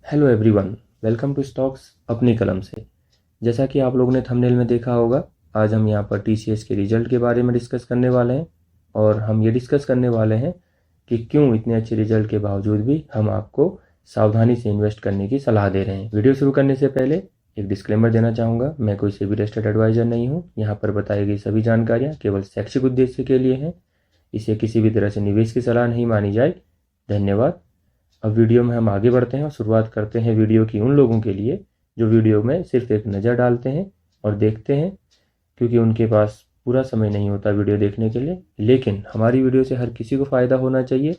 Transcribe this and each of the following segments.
Hello everyone, welcome to stocks अपनी कलम से। जैसा कि आप लोगों ने थंबनेल में देखा होगा, आज हम यहाँ पर टीसीएस के रिजल्ट के बारे में डिस्कस करने वाले हैं। और हम ये डिस्कस करने वाले हैं कि क्यों इतने अच्छे रिजल्ट के बावजूद भी हम आपको सावधानी से इन्वेस्ट करने की सलाह दे रहे हैं। वीडियो शुरू करने से पहले एक डिस्क्लेमर देना चाहूँगा, मैं कोई सेबी रजिस्टर्ड एडवाइजर नहीं हूँ। यहाँ पर बताई गई सभी जानकारियाँ केवल शैक्षिक उद्देश्य के लिए हैं। इसे किसी भी तरह से निवेश की सलाह नहीं मानी जाए। धन्यवाद। अब वीडियो में हम आगे बढ़ते हैं और शुरुआत करते हैं वीडियो की उन लोगों के लिए जो वीडियो में सिर्फ एक नज़र डालते हैं और देखते हैं, क्योंकि उनके पास पूरा समय नहीं होता वीडियो देखने के लिए। लेकिन हमारी वीडियो से हर किसी को फ़ायदा होना चाहिए,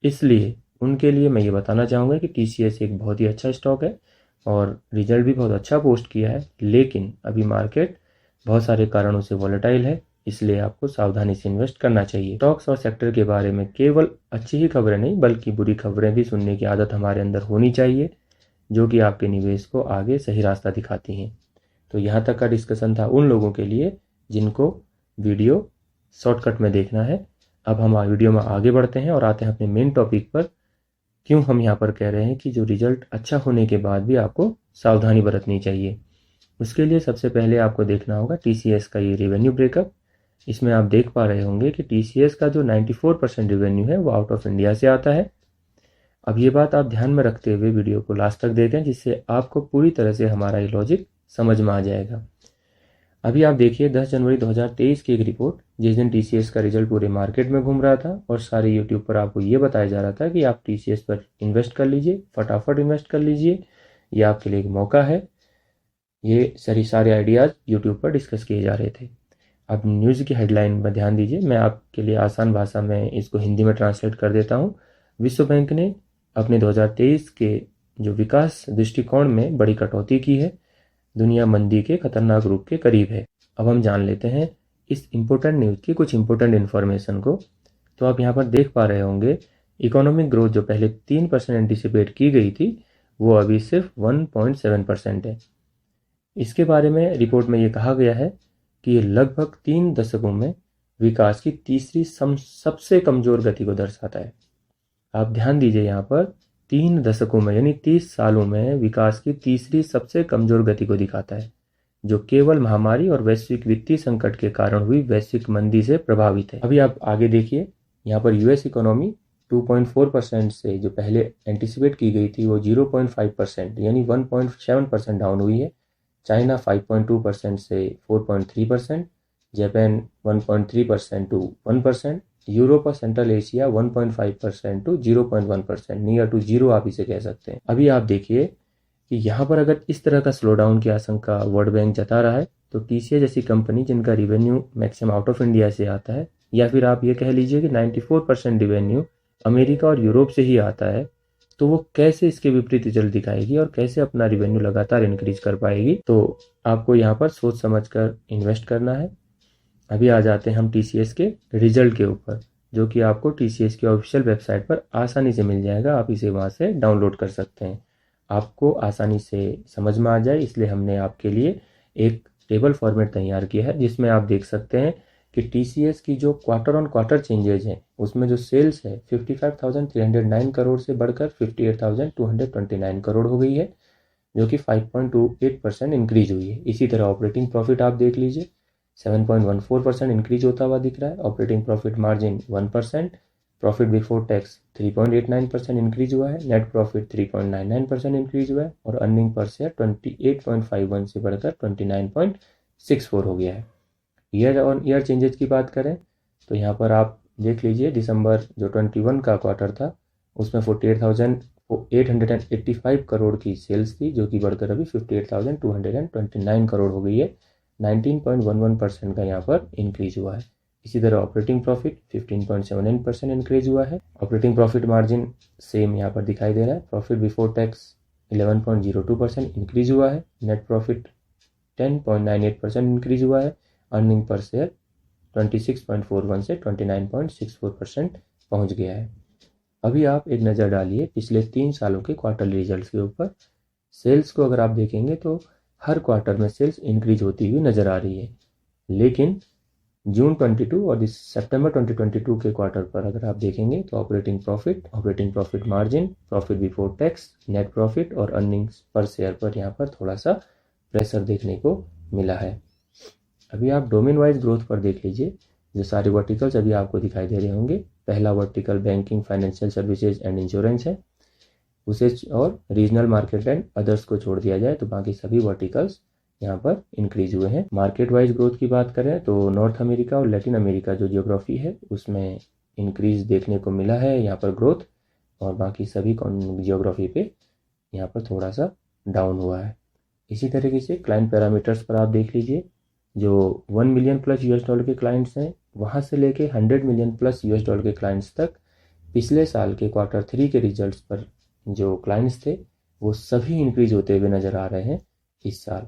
इसलिए उनके लिए मैं ये बताना चाहूँगा कि टीसीएस एक बहुत ही अच्छा स्टॉक है और रिजल्ट भी बहुत अच्छा पोस्ट किया है। लेकिन अभी मार्केट बहुत सारे कारणों से वॉलेटाइल है, इसलिए आपको सावधानी से इन्वेस्ट करना चाहिए। स्टॉक्स और सेक्टर के बारे में केवल अच्छी ही खबरें नहीं बल्कि बुरी खबरें भी सुनने की आदत हमारे अंदर होनी चाहिए, जो कि आपके निवेश को आगे सही रास्ता दिखाती हैं। तो यहाँ तक का डिस्कशन था उन लोगों के लिए जिनको वीडियो शॉर्टकट में देखना है। अब हम वीडियो में आगे बढ़ते हैं और आते हैं अपने मेन टॉपिक पर। क्यों हम यहाँ पर कह रहे हैं कि जो रिजल्ट अच्छा होने के बाद भी आपको सावधानी बरतनी चाहिए। उसके लिए सबसे पहले आपको देखना होगा टीसीएस का ये रेवेन्यू ब्रेकअप। इसमें आप देख पा रहे होंगे कि टीसीएस का जो 94% रेवेन्यू है वो आउट ऑफ इंडिया से आता है। अब ये बात आप ध्यान में रखते हुए वीडियो को लास्ट तक देखें, जिससे आपको पूरी तरह से हमारा ये लॉजिक समझ में आ जाएगा। अभी आप देखिए 10 जनवरी 2023 की एक रिपोर्ट, जिस दिन टीसीएस का रिजल्ट पूरे मार्केट में घूम रहा था और सारे यूट्यूब पर आपको ये बताया जा रहा था कि आप टीसीएस पर इन्वेस्ट कर लीजिए, फटाफट इन्वेस्ट कर लीजिए, ये आपके लिए एक मौका है। ये सारे आइडियाज़ यूट्यूब पर डिस्कस किए जा रहे थे। अब न्यूज़ की हेडलाइन में ध्यान दीजिए, मैं आपके लिए आसान भाषा में इसको हिंदी में ट्रांसलेट कर देता हूँ। विश्व बैंक ने अपने 2023 के जो विकास दृष्टिकोण में बड़ी कटौती की है। दुनिया मंदी के खतरनाक रूप के करीब है। अब हम जान लेते हैं इस इम्पोर्टेंट न्यूज़ की कुछ इम्पोर्टेंट इन्फॉर्मेशन को। तो आप यहाँ पर देख पा रहे होंगे इकोनॉमिक ग्रोथ जो पहले 3% एंटिसिपेट की गई थी वो अभी सिर्फ 1.7% है। इसके बारे में रिपोर्ट में ये कहा गया है कि ये लगभग 3 दशकों में विकास की तीसरी सबसे कमज़ोर गति को दर्शाता है। आप ध्यान दीजिए, यहाँ पर 3 दशकों में यानी 30 सालों में विकास की तीसरी सबसे कमज़ोर गति को दिखाता है, जो केवल महामारी और वैश्विक वित्तीय संकट के कारण हुई वैश्विक मंदी से प्रभावित है। अभी आप आगे देखिए, यहाँ पर यूएस इकोनॉमी 2.4% से जो पहले एंटिसिपेट की गई थी वो 0.5% यानी 1.7% डाउन हुई है। चाइना 5.2% से 4.3%, जापान 1.3% टू 1%, यूरोप और central Asia 1.5% to 0.1%, near to zero आप इसे कह सकते हैं। अभी आप देखिए कि यहाँ पर अगर इस तरह का स्लो डाउन की आशंका वर्ल्ड बैंक जता रहा है तो टीसीएस जैसी कंपनी जिनका revenue maximum out of India से आता है, या फिर आप ये कह लीजिए कि 94% रिवेन्यू अमेरिका और यूरोप से ही आता है, तो वो कैसे इसके विपरीत रिजल्ट दिखाएगी और कैसे अपना रिवेन्यू लगातार इंक्रीज कर पाएगी। तो आपको यहाँ पर सोच समझ कर इन्वेस्ट करना है। अभी आ जाते हैं हम टीसीएस के रिजल्ट के ऊपर, जो कि आपको टीसीएस की ऑफिशियल वेबसाइट पर आसानी से मिल जाएगा। आप इसे वहाँ से डाउनलोड कर सकते हैं। आपको आसानी से समझ में आ जाए इसलिए हमने आपके लिए एक टेबल फॉर्मेट तैयार किया है, जिसमें आप देख सकते हैं कि टीसीएस की जो क्वार्टर ऑन क्वार्टर चेंजेज हैं उसमें जो सेल्स है 55,309 करोड़ से बढ़कर 58,229 करोड़ हो गई है, जो कि 5.28% इंक्रीज हुई है। इसी तरह ऑपरेटिंग प्रॉफिट आप देख लीजिए, 7.14% इंक्रीज होता हुआ दिख रहा है। Operating profit margin 1%, profit before tax 3.89% increase हुआ है, नेट प्रॉफिट 3.99% इंक्रीज हुआ है और अर्निंग पर शेयर 28.51 से बढ़कर 29.64 हो गया है। ईयर ऑन ईयर चेंजेस की बात करें तो यहाँ पर आप देख लीजिए, दिसंबर जो 21 का क्वार्टर था उसमें 48,885 करोड़ की सेल्स थी, जो कि बढ़कर अभी 58,229 करोड़ हो गई है। 19.11% का यहाँ पर इंक्रीज हुआ है। इसी तरह ऑपरेटिंग प्रॉफिट 15.79% इंक्रीज हुआ है। ऑपरेटिंग प्रॉफिट मार्जिन सेम यहाँ पर दिखाई दे रहा है। प्रॉफिट बिफोर टैक्स 11.02% इंक्रीज हुआ है। नेट प्रॉफिट 10.98% इंक्रीज हुआ है। अर्निंग पर शेयर 26.41 से 29.64% पहुंच गया है। अभी आप एक नज़र डालिए पिछले 3 सालों के क्वार्टरली रिजल्ट्स के ऊपर। सेल्स को अगर आप देखेंगे तो हर क्वार्टर में सेल्स इंक्रीज होती हुई नज़र आ रही है, लेकिन जून 22 और सितंबर 2022 के क्वार्टर पर अगर आप देखेंगे तो operating profit margin, profit before tax, net profit और अर्निंग्स पर शेयर पर यहाँ पर थोड़ा सा प्रेशर देखने को मिला है। अभी आप डोमेन वाइज ग्रोथ पर देख लीजिए, जो सारे वर्टिकल्स अभी आपको दिखाई दे रहे होंगे। पहला vertical banking, financial services and insurance है, उसे और रीजनल मार्केट एंड अदर्स को छोड़ दिया जाए तो बाकी सभी वर्टिकल्स यहाँ पर इंक्रीज हुए हैं। मार्केट वाइज ग्रोथ की बात करें तो नॉर्थ अमेरिका और लैटिन अमेरिका जो जियोग्राफी है उसमें इंक्रीज देखने को मिला है यहाँ पर ग्रोथ, और बाकी सभी जियोग्राफी पे यहाँ पर थोड़ा सा डाउन हुआ है। इसी तरीके से क्लाइंट पैरामीटर्स पर आप देख लीजिए, जो 1 मिलियन प्लस $US के क्लाइंट्स हैं वहाँ से लेके 100 मिलियन प्लस $US के क्लाइंट्स तक पिछले साल के Q3 के रिजल्ट्स पर जो क्लाइंट्स थे वो सभी इंक्रीज होते हुए नज़र आ रहे हैं इस साल।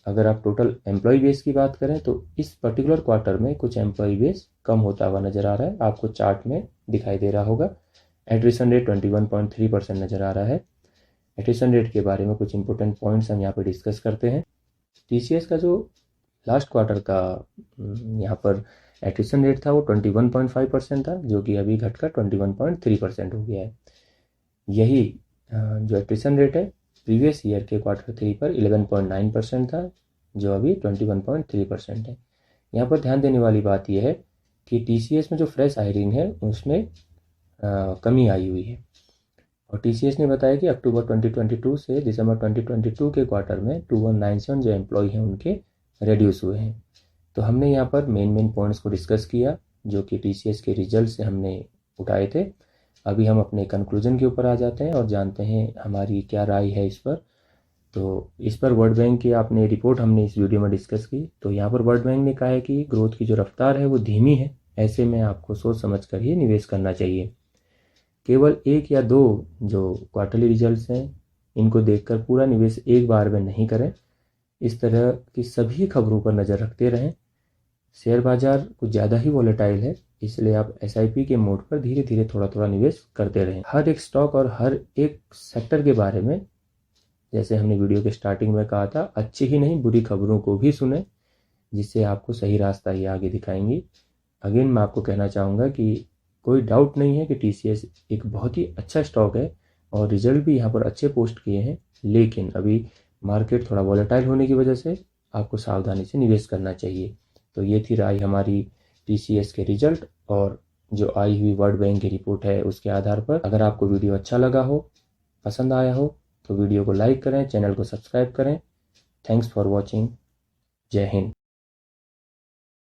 अगर आप टोटल एम्प्लॉय बेस की बात करें तो इस पर्टिकुलर क्वार्टर में कुछ एम्प्लॉय बेस कम होता हुआ नज़र आ रहा है, आपको चार्ट में दिखाई दे रहा होगा। एट्रिशन रेट 21.3% नज़र आ रहा है। एट्रिशन रेट के बारे में कुछ इंपॉर्टेंट पॉइंट्स हम यहाँ पर डिस्कस करते हैं। TCS का जो लास्ट क्वार्टर का यहाँ पर एट्रिशन रेट था वो 21.5% था, जो कि अभी घटकर 21.3% हो गया है। यही जो एट्रिशन रेट है प्रीवियस ईयर के Q3 पर 11.9% था, जो अभी 21.3% है। यहाँ पर ध्यान देने वाली बात यह है कि TCS में जो फ्रेश हायरिंग है उसमें कमी आई हुई है, और TCS ने बताया कि अक्टूबर 2022 से दिसंबर 2022 के क्वार्टर में 2197 जो एम्प्लॉय हैं उनके रिड्यूस हुए हैं। तो हमने यहाँ पर मेन पॉइंट्स को डिस्कस किया जो कि TCS के रिजल्ट से हमने उठाए थे। अभी हम अपने कंक्लूजन के ऊपर आ जाते हैं और जानते हैं हमारी क्या राय है इस पर। तो इस पर वर्ल्ड बैंक की आपने रिपोर्ट हमने इस वीडियो में डिस्कस की। तो यहाँ पर वर्ल्ड बैंक ने कहा है कि ग्रोथ की जो रफ्तार है वो धीमी है, ऐसे में आपको सोच समझ कर ही निवेश करना चाहिए। केवल 1 या 2 जो क्वार्टरली रिजल्ट्स हैं इनको देखकर पूरा निवेश एक बार में नहीं करें, इस तरह की सभी खबरों पर नज़र रखते रहें। शेयर बाजार कुछ ज़्यादा ही वॉलेटाइल है, इसलिए आप SIP के मोड पर धीरे धीरे थोड़ा निवेश करते रहें। हर एक स्टॉक और हर एक सेक्टर के बारे में, जैसे हमने वीडियो के स्टार्टिंग में कहा था, अच्छी ही नहीं बुरी खबरों को भी सुने, जिससे आपको सही रास्ता ही आगे दिखाएंगी। अगेन मैं आपको कहना चाहूँगा कि कोई डाउट नहीं है कि TCS एक बहुत ही अच्छा स्टॉक है और रिजल्ट भी यहाँ पर अच्छे पोस्ट किए हैं, लेकिन अभी मार्केट थोड़ा वॉलेटाइल होने की वजह से आपको सावधानी से निवेश करना चाहिए। तो ये थी राय हमारी TCS के रिजल्ट और जो आई हुई वर्ल्ड बैंक की रिपोर्ट है उसके आधार पर। अगर आपको वीडियो अच्छा लगा हो, पसंद आया हो, तो वीडियो को लाइक करें, चैनल को सब्सक्राइब करें। Thanks for watching. जय हिंद।